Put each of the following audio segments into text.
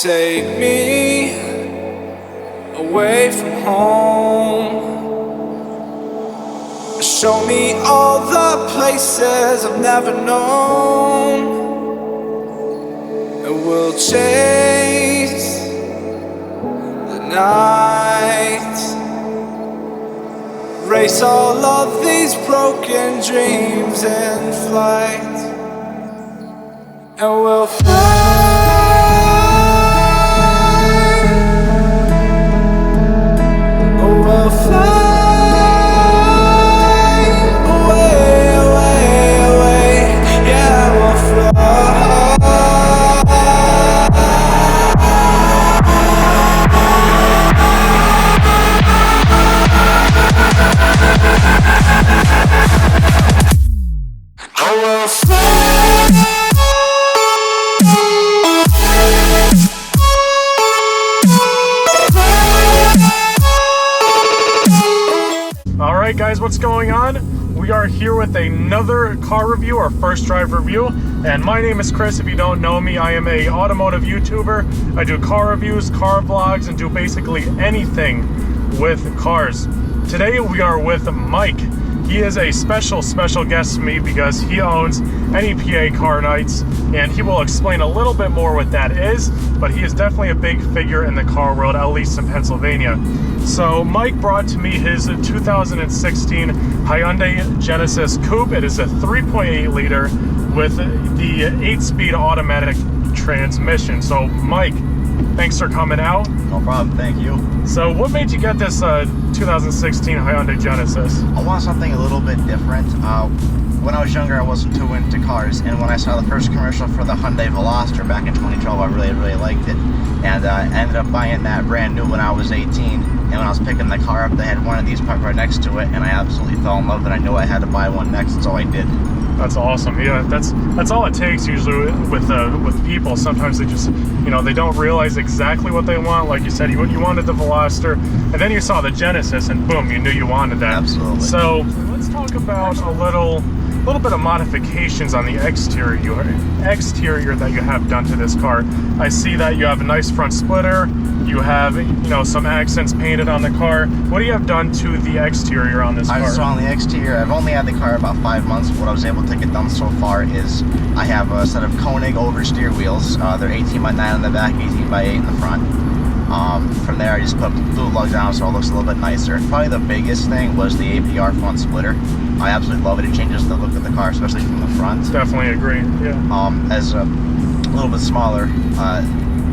Take me away from home. Show me all the places I've never known. And we'll chase the night, race all of these broken dreams in flight. And we'll fly. We'll fly away, away, away. Yeah, we'll fly. I will fly. Alright guys, what's going on? We are here with another car review, our first drive review, and my name is Chris. If you don't know me, I am a automotive YouTuber. I do car reviews, car vlogs, and do basically anything with cars. Today we are with Mike. He is a special guest to me because he owns NEPA Car Nights, and he will explain a little bit more what that is, but he is definitely a big figure in the car world, at least in Pennsylvania. So Mike brought to me his 2016 Hyundai Genesis Coupe. It is a 3.8 liter with the 8-speed automatic transmission. So Mike, thanks for coming out. No problem, thank you. So what made you get this 2016 Hyundai Genesis? I want something a little bit different. When I was younger, I wasn't too into cars, and when I saw the first commercial for the Hyundai Veloster back in 2012, I really liked it. And I ended up buying that brand new when I was 18. And when I was picking the car up, they had one of these parked right next to it, and I absolutely fell in love, and I knew I had to buy one next, so I did. That's awesome. Yeah, that's all it takes usually with people. Sometimes they just, they don't realize exactly what they want. Like you said, you wanted the Veloster, and then you saw the Genesis, and boom, you knew you wanted that. Absolutely. So let's talk about a little bit of modifications on the exterior that you have done to this car. I see that you have a nice front splitter. You have, some accents painted on the car. What do you have done to the exterior on this car? So on the exterior, I've only had the car about 5 months. What I was able to get done so far is I have a set of Koenig oversteer wheels. They're 18x9 on the back, 18x8 in the front. From there, I just put blue lugs on so it looks a little bit nicer. Probably the biggest thing was the APR front splitter. I absolutely love it. It changes the look of the car, especially from the front. Definitely agree, yeah. As a little bit smaller,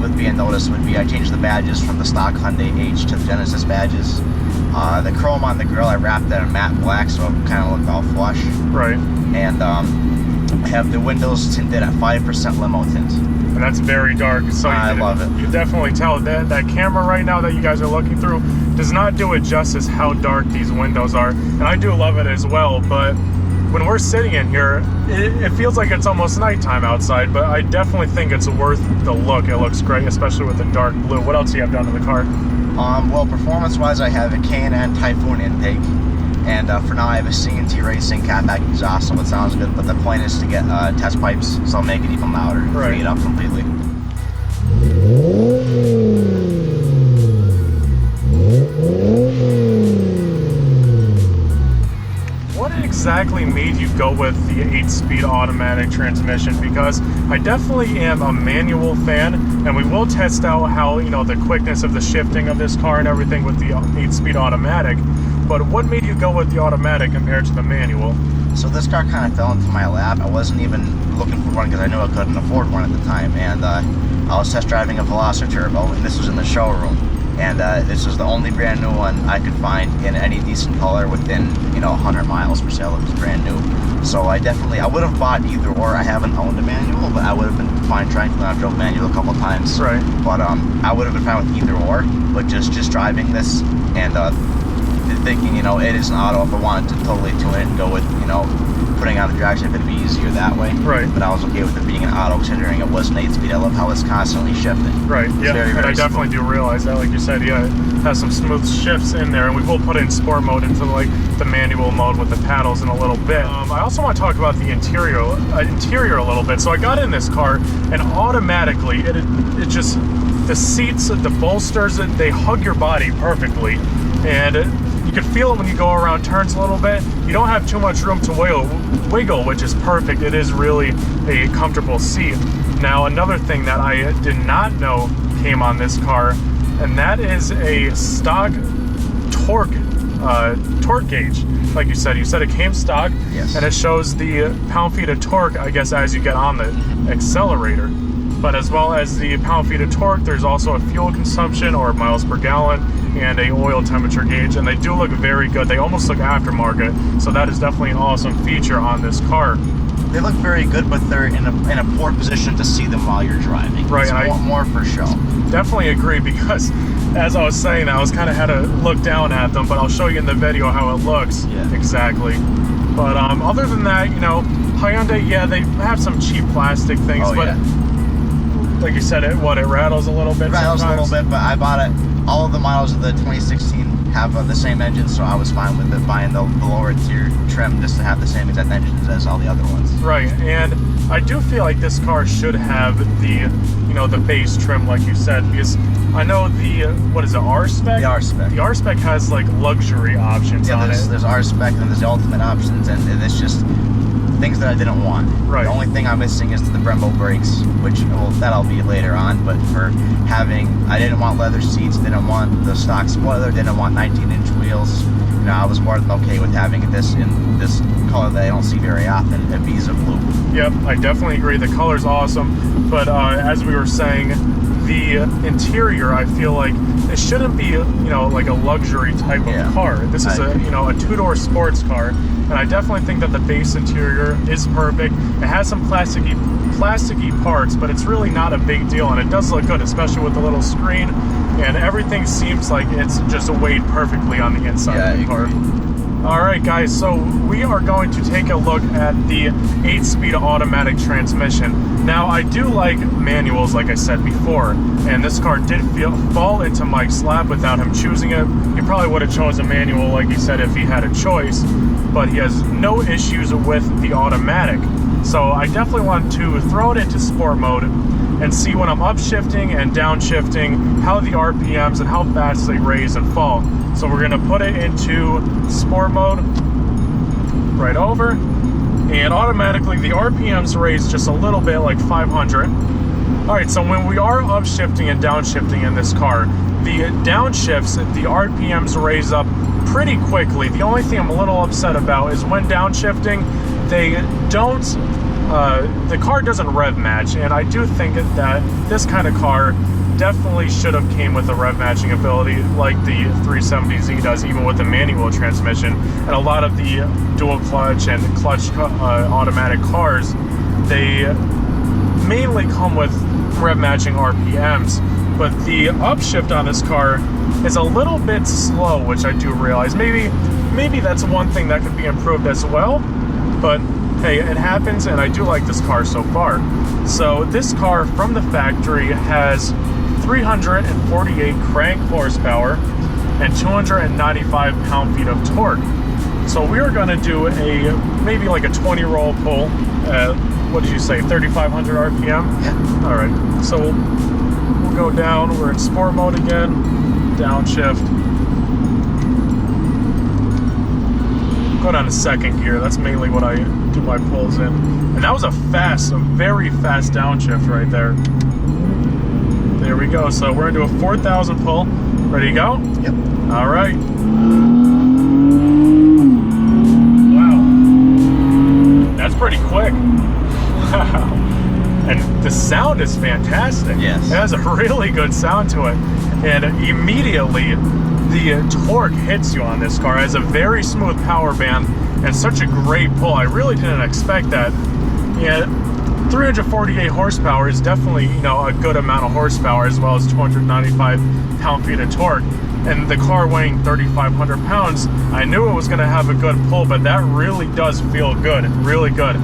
with being noticed would be I changed the badges from the stock Hyundai H to the Genesis badges. The chrome on the grille, I wrapped that in matte black so it kind of looked all flush. Right. And I have the windows tinted at 5% limo tint. And that's very dark. So I love it. You definitely tell that camera right now that you guys are looking through does not do it justice how dark these windows are. And I do love it as well, but when we're sitting in here, it feels like it's almost nighttime outside, but I definitely think it's worth the look. It looks great, especially with the dark blue. What else do you have done to the car? Well, performance-wise, I have a K&N Typhoon intake, and for now I have a C&T Racing catback exhaust, so it sounds good, but the point is to get test pipes, so I'll make it even louder, right. Free it up completely. What exactly made you go with the 8-speed automatic transmission? Because I definitely am a manual fan, and we will test out how, the quickness of the shifting of this car and everything with the 8-speed automatic. But what made you go with the automatic compared to the manual? So this car kind of fell into my lap. I wasn't even looking for one because I knew I couldn't afford one at the time. And I was test driving a Veloster Turbo, and this was in the showroom. And this was the only brand new one I could find in any decent color within, 100 miles per sale. It was brand new. So I would have bought either or. I haven't owned a manual, but I would have been fine trying to. I've drove manual a couple times. Right. But I would have been fine with either or. But just driving this and thinking, it is an auto. If I wanted to totally tune it and go with, putting on the drag shape, it'd be easier that way. Right. But I was okay with it being an auto, considering it was an 8-speed. I love how it's constantly shifting. Right, yeah, very and I definitely do realize that, like you said, yeah, it has some smooth shifts in there, and we will put in sport mode into the manual mode with the paddles in a little bit. I also want to talk about the interior a little bit. So I got in this car, and automatically it just the seats, the bolsters, they hug your body perfectly, and you can feel it when you go around turns a little bit. You don't have too much room to wiggle, which is perfect. It is really a comfortable seat. Now, another thing that I did not know came on this car, and that is a stock torque gauge. Like you said it came stock. Yes. And it shows the pound-feet of torque, I guess, as you get on the accelerator. But as well as the pound-feet of torque, there's also a fuel consumption, or miles per gallon, and a oil temperature gauge, and they do look very good. They almost look aftermarket, so that is definitely an awesome feature on this car. They look very good, but they're in a poor position to see them while you're driving. Right. It's more for show. Definitely agree, because as I was saying, I was kind of had to look down at them, but I'll show you in the video how it looks. Yeah. Exactly. But other than that, you know, Hyundai, yeah, they have some cheap plastic things, but yeah. Like you said, it rattles a little bit. It rattles sometimes. a little bit, but I bought it. All of the models of the 2016 have the same engine, so I was fine with it, buying the lower tier trim just to have the same exact engines as all the other ones. Right, and I do feel like this car should have the, you know, the base trim, like you said, because I know the, what is it, R-Spec? The R-Spec. The R-Spec has like luxury options on it. There's R-Spec and there's the ultimate options, and it's just things that I didn't want. Right. The only thing I'm missing is the Brembo brakes, which, well, that'll be later on, but for having, I didn't want leather seats, didn't want the stock spoiler, didn't want 19-inch wheels. You know, I was more than okay with having this in this color that I don't see very often, Ibiza blue. Yep, I definitely agree. The color's awesome, but as we were saying, the interior, I feel like it shouldn't be, you know, like a luxury type of car. This is a two-door sports car, and I definitely think that the base interior is perfect. It has some plasticky parts, but it's really not a big deal, and it does look good, especially with the little screen, and everything seems like it's just weighed perfectly on the inside of the car. Alright guys, so we are going to take a look at the 8-speed automatic transmission. Now, I do like manuals, like I said before, and this car did fall into Mike's lap without him choosing it. He probably would have chosen a manual, like he said, if he had a choice, but he has no issues with the automatic. So I definitely want to throw it into sport mode and see when I'm upshifting and downshifting how the RPMs and how fast they raise and fall. So we're gonna put it into sport mode, right over, and automatically the RPMs raise just a little bit, like 500. All right, so when we are upshifting and downshifting in this car, the downshifts, the RPMs raise up pretty quickly. The only thing I'm a little upset about is when downshifting, they don't, the car doesn't rev match, and I do think that this kind of car definitely should have came with a rev matching ability like the 370Z does, even with the manual transmission. And a lot of the dual clutch and clutch automatic cars, they mainly come with rev matching RPMs, but the upshift on this car is a little bit slow, which I do realize. Maybe that's one thing that could be improved as well, but hey, it happens, and I do like this car so far. So this car from the factory has 348 crank horsepower and 295 pound-feet of torque. So we are going to do maybe like a 20 roll pull at, what did you say, 3,500 RPM? Yeah. All right, so we'll go down. We're in sport mode again, downshift. Go down to second gear. That's mainly what I do my pulls in. And that was a very fast downshift right there. There we go. So we're into a 4,000 pull. Ready to go? Yep. All right. Wow. That's pretty quick. Wow. And the sound is fantastic. Yes. It has a really good sound to it. And immediately, the torque hits you on this car. It has a very smooth power band and such a great pull. I really didn't expect that. Yeah. 348 horsepower is definitely, you know, a good amount of horsepower, as well as 295 pound-feet of torque. And the car weighing 3,500 pounds, I knew it was going to have a good pull, but that really does feel good, really good.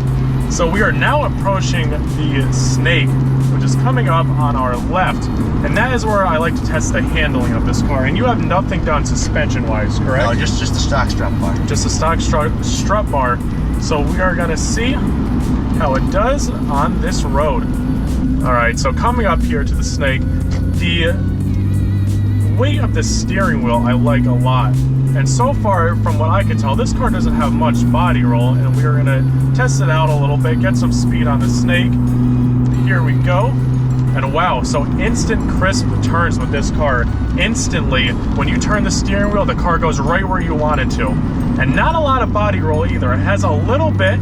So we are now approaching the snake, which is coming up on our left, and that is where I like to test the handling of this car. And you have nothing done suspension-wise, correct? No, just the stock strut bar. Just a stock strut bar. So we are going to see how it does on this road. All right, so coming up here to the snake, The weight of the steering wheel I like a lot. And so far, from what I can tell, this car doesn't have much body roll, and we're gonna test it out a little bit, get some speed on the Snake. Here we go. And wow, so instant crisp turns with this car. Instantly, when you turn the steering wheel, the car goes right where you want it to. And not a lot of body roll either. It has a little bit,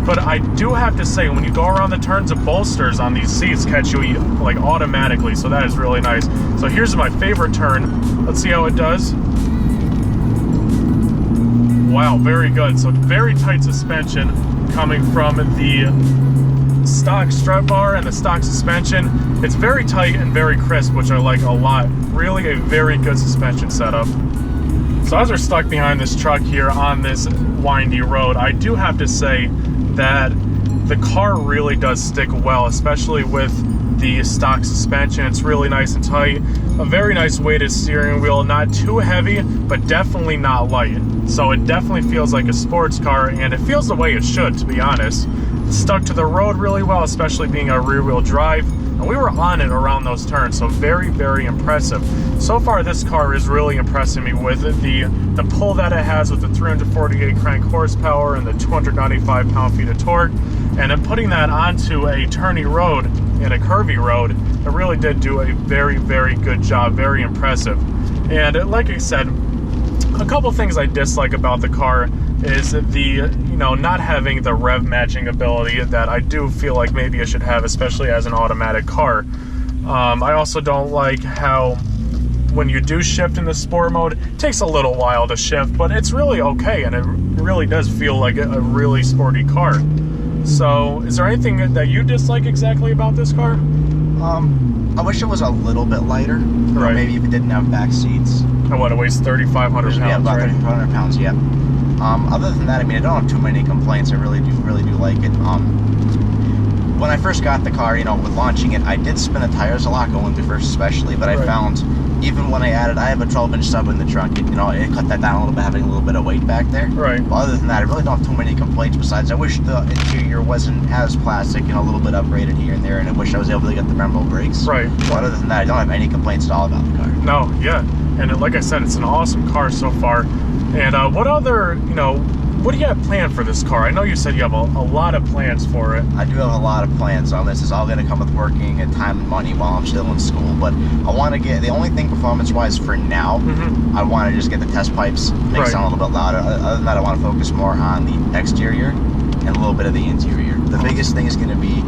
but I do have to say, when you go around the turns, the bolsters on these seats catch you like automatically, so that is really nice. So here's my favorite turn. Let's see how it does. Wow, very good. So very tight suspension coming from the stock strut bar and the stock suspension. It's very tight and very crisp, which I like a lot. Really a very good suspension setup. So as we're stuck behind this truck here on this windy road, I do have to say that the car really does stick well, especially with the stock suspension. It's really nice and tight. A very nice weighted steering wheel, not too heavy, but definitely not light. So it definitely feels like a sports car, and it feels the way it should, to be honest. It's stuck to the road really well, especially being a rear-wheel drive. And we were on it around those turns, so very, very impressive. So far, this car is really impressing me with the pull that it has with the 348 crank horsepower and the 295 pound-feet of torque. And then putting that onto a turny road and a curvy road, it really did do a very, very good job. Very impressive. And like I said, a couple things I dislike about the car is the, not having the rev matching ability that I do feel like maybe it should have, especially as an automatic car. I also don't like how when you do shift in the sport mode, it takes a little while to shift, but it's really okay, and it really does feel like a really sporty car. So is there anything that you dislike exactly about this car? I wish it was a little bit lighter. Right. Or maybe if it didn't have back seats. And what, it weighs 3,500 pounds, Yeah, about right? 3,500 pounds, yeah. Other than that, I mean, I don't have too many complaints. I really do like it. When I first got the car, with launching it, I did spin the tires a lot going through first especially, but I found even when I have a 12-inch sub in the trunk, it cut that down a little bit, having a little bit of weight back there. Right. But other than that, I really don't have too many complaints. Besides, I wish the interior wasn't as plastic, a little bit upgraded here and there, and I wish I was able to get the Brembo brakes. Right. But other than that, I don't have any complaints at all about the car. No, yeah. And like I said, it's an awesome car so far. And what other, what do you have planned for this car? I know you said you have a lot of plans for it. I do have a lot of plans on this. It's all going to come with working and time and money while I'm still in school. But I want to get, the only thing performance-wise for now, I want to just get the test pipes, make it sound a little bit louder. Other than that, I want to focus more on the exterior and a little bit of the interior. The biggest thing is going to be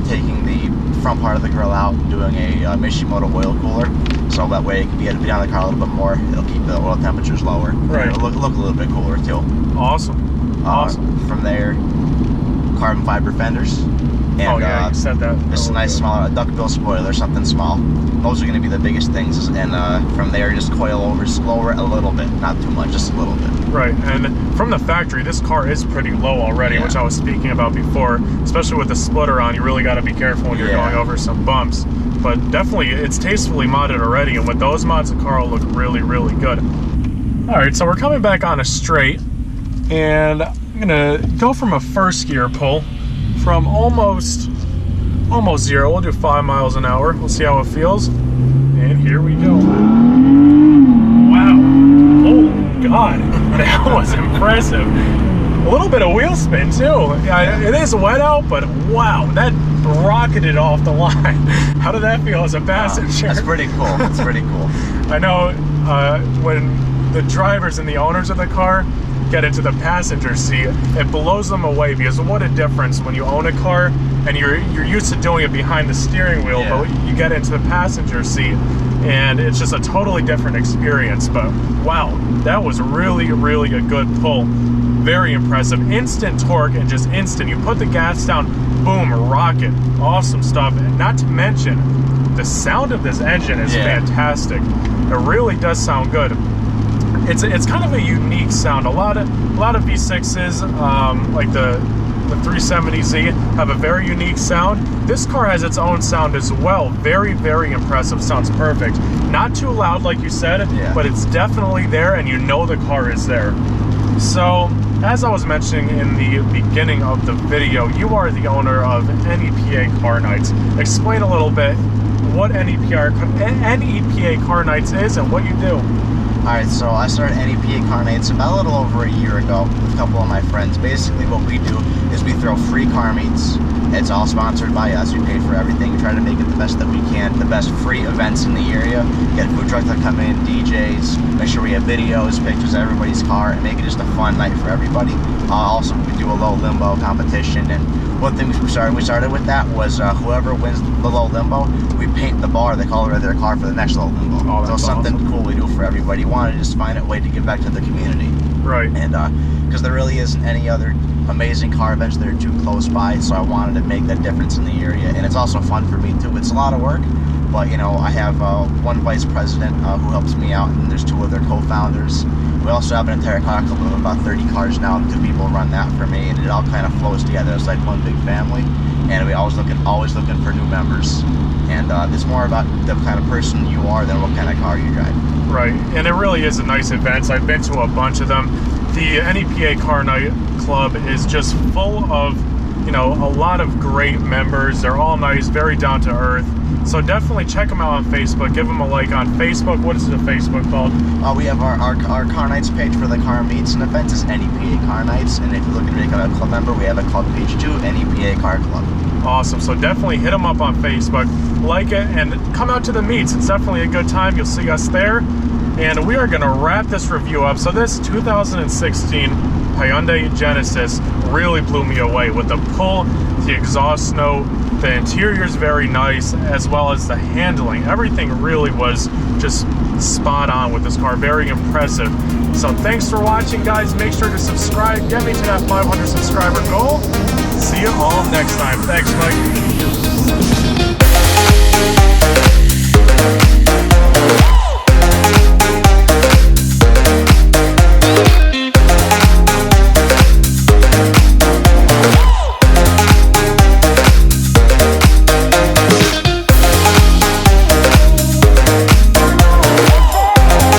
taking the front part of the grill out, doing a Mishimoto oil cooler, so that way it can be on the car a little bit more. It'll keep the oil temperatures lower. Right. It'll look a little bit cooler too. Awesome. Awesome. From there, carbon fiber fenders. And, you said that. Just a nice small duckbill spoiler, something small. Those are going to be the biggest things. And from there, just coil over, lower it a little bit, not too much, just a little bit. Right. And from the factory, this car is pretty low already, which I was speaking about before. Especially with the splitter on, you really got to be careful when you're going over some bumps. But definitely, it's tastefully modded already, and with those mods, the car will look really, really good. All right, so we're coming back on a straight, and I'm gonna go from a first gear pull from almost zero. We'll do 5 miles an hour. We'll see how it feels. And here we go. Wow. Oh God, that was impressive. A little bit of wheel spin too. It is wet out, but wow, that rocketed off the line. How did that feel as a passenger? That's pretty cool. That's pretty cool. I know when the drivers and the owners of the car get into the passenger seat, it blows them away, because what a difference when you own a car and you're used to doing it behind the steering wheel, but you get into the passenger seat and it's just a totally different experience. But wow, that was really, really a good pull. Very impressive. Instant torque, and just instant. You put the gas down, boom, rocket. Awesome stuff. And not to mention, the sound of this engine is fantastic. It really does sound good. It's kind of a unique sound. A lot of V6s, like the 370Z, have a very unique sound. This car has its own sound as well. Very, very impressive. Sounds perfect. Not too loud, like you said, but it's definitely there, and you know the car is there. So, as I was mentioning in the beginning of the video, you are the owner of NEPA Car Nights. Explain a little bit what NEPA Car Nights is and what you do. Alright, so I started NEPA Car Nights about a little over a year ago with a couple of my friends. Basically what we do is we throw free car meets. It's all sponsored by us. We pay for everything. We try to make it the best that we can. The best free events in the area. Get food trucks that come in, DJs, make sure we have videos, pictures of everybody's car, and make it just a fun night for everybody. Also, we do a low limbo competition, and one thing we started with that was whoever wins the low limbo, we paint the bar the color of their car for the next low limbo. Oh, so something awesome. Cool we do for everybody. We want to just find a way to give back to the community. Right. And because there really isn't any other amazing car events that are too close by, so I wanted to make that difference in the area. And it's also fun for me too. It's a lot of work, but you know, I have one vice president who helps me out, and there's two other co-founders. We also have an entire car club of about 30 cars now. 2 people run that for me, and it all kind of flows together. It's like one big family, and we always looking for new members. And it's more about the kind of person you are than what kind of car you drive. Right, and it really is a nice event. I've been to a bunch of them. The NEPA Car Night Club is just full of, you know, a lot of great members. They're all nice, very down to earth. So definitely check them out on Facebook. Give them a like on Facebook. What is the Facebook called? We have our Car Nights page for the car meets and events is NEPA Car Nights. And if you're looking to become a club member, we have a club page too, NEPA Car Club. Awesome. So definitely hit them up on Facebook, like it, and come out to the meets. It's definitely a good time. You'll see us there. And we are going to wrap this review up. So this 2016 Hyundai Genesis really blew me away with the pull, the exhaust note, the interior is very nice, as well as the handling. Everything really was just spot on with this car. Very impressive. So thanks for watching, guys. Make sure to subscribe. Get me to that 500 subscriber goal. See you all next time. Thanks, Mike.